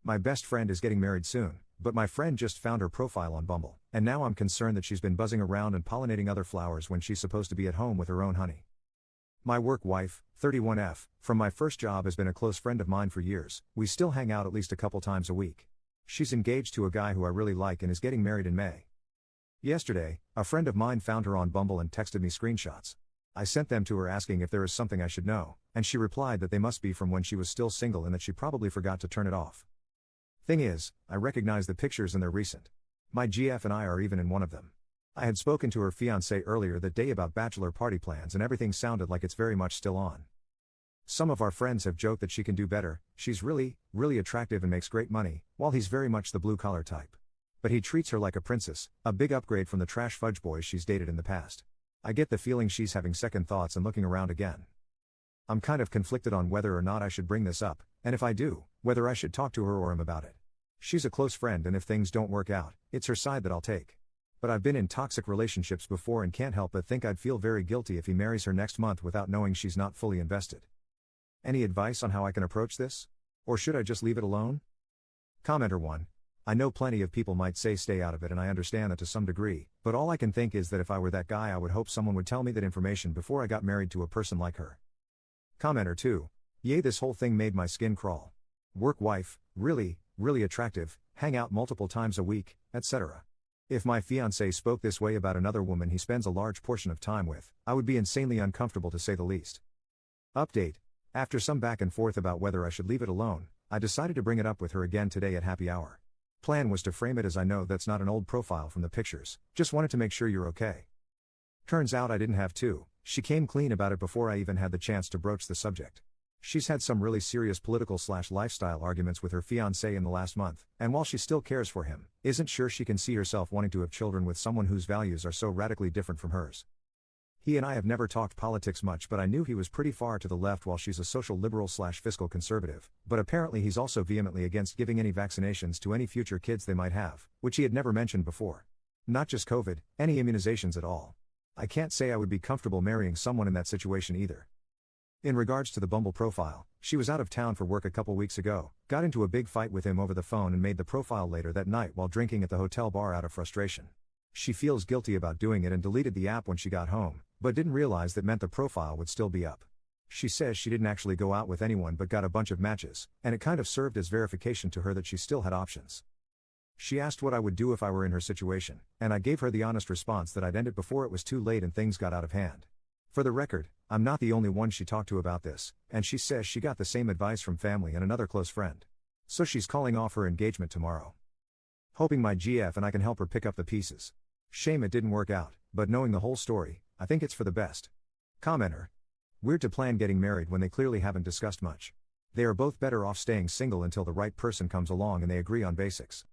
My best friend is getting married soon, but my friend just found her profile on Bumble, and now I'm concerned that she's been buzzing around and pollinating other flowers when she's supposed to be at home with her own honey. My work wife, 31F, from my first job has been a close friend of mine for years. We still hang out at least a couple times a week. She's engaged to a guy who I really like and is getting married in May. Yesterday, a friend of mine found her on Bumble and texted me screenshots. I sent them to her asking if there is something I should know, and she replied that they must be from when she was still single and that she probably forgot to turn it off. Thing is, I recognize the pictures and they're recent. My GF and I are even in one of them. I had spoken to her fiancé earlier that day about bachelor party plans and everything sounded like it's very much still on. Some of our friends have joked that she can do better, she's really attractive and makes great money, while he's very much the blue-collar type. But he treats her like a princess, a big upgrade from the trash fudge boys she's dated in the past. I get the feeling she's having second thoughts and looking around again. I'm kind of conflicted on whether or not I should bring this up, and if I do, whether I should talk to her or him about it. She's a close friend and if things don't work out, it's her side that I'll take. But I've been in toxic relationships before and can't help but think I'd feel very guilty if he marries her next month without knowing she's not fully invested. Any advice on how I can approach this? Or should I just leave it alone? Commenter 1. I know plenty of people might say stay out of it and I understand that to some degree, but all I can think is that if I were that guy I would hope someone would tell me that information before I got married to a person like her. Commenter 2. Yay, this whole thing made my skin crawl. Work wife, really attractive, hang out multiple times a week, etc. If my fiancé spoke this way about another woman he spends a large portion of time with, I would be insanely uncomfortable to say the least. Update. After some back and forth about whether I should leave it alone, I decided to bring it up with her again today at happy hour. Plan was to frame it as I know that's not an old profile from the pictures, just wanted to make sure you're okay. Turns out I didn't have to, she came clean about it before I even had the chance to broach the subject. She's had some really serious political/lifestyle arguments with her fiancé in the last month, and while she still cares for him, isn't sure she can see herself wanting to have children with someone whose values are so radically different from hers. He and I have never talked politics much, but I knew he was pretty far to the left while she's a social liberal/fiscal conservative, but apparently he's also vehemently against giving any vaccinations to any future kids they might have, which he had never mentioned before. Not just COVID, any immunizations at all. I can't say I would be comfortable marrying someone in that situation either. In regards to the Bumble profile, she was out of town for work a couple weeks ago, got into a big fight with him over the phone and made the profile later that night while drinking at the hotel bar out of frustration. She feels guilty about doing it and deleted the app when she got home, but didn't realize that meant the profile would still be up. She says she didn't actually go out with anyone but got a bunch of matches, and it kind of served as verification to her that she still had options. She asked what I would do if I were in her situation, and I gave her the honest response that I'd end it before it was too late and things got out of hand. For the record, I'm not the only one she talked to about this, and she says she got the same advice from family and another close friend. So she's calling off her engagement tomorrow. Hoping my GF and I can help her pick up the pieces. Shame it didn't work out, but knowing the whole story, I think it's for the best. Commenter. Weird to plan getting married when they clearly haven't discussed much. They are both better off staying single until the right person comes along and they agree on basics.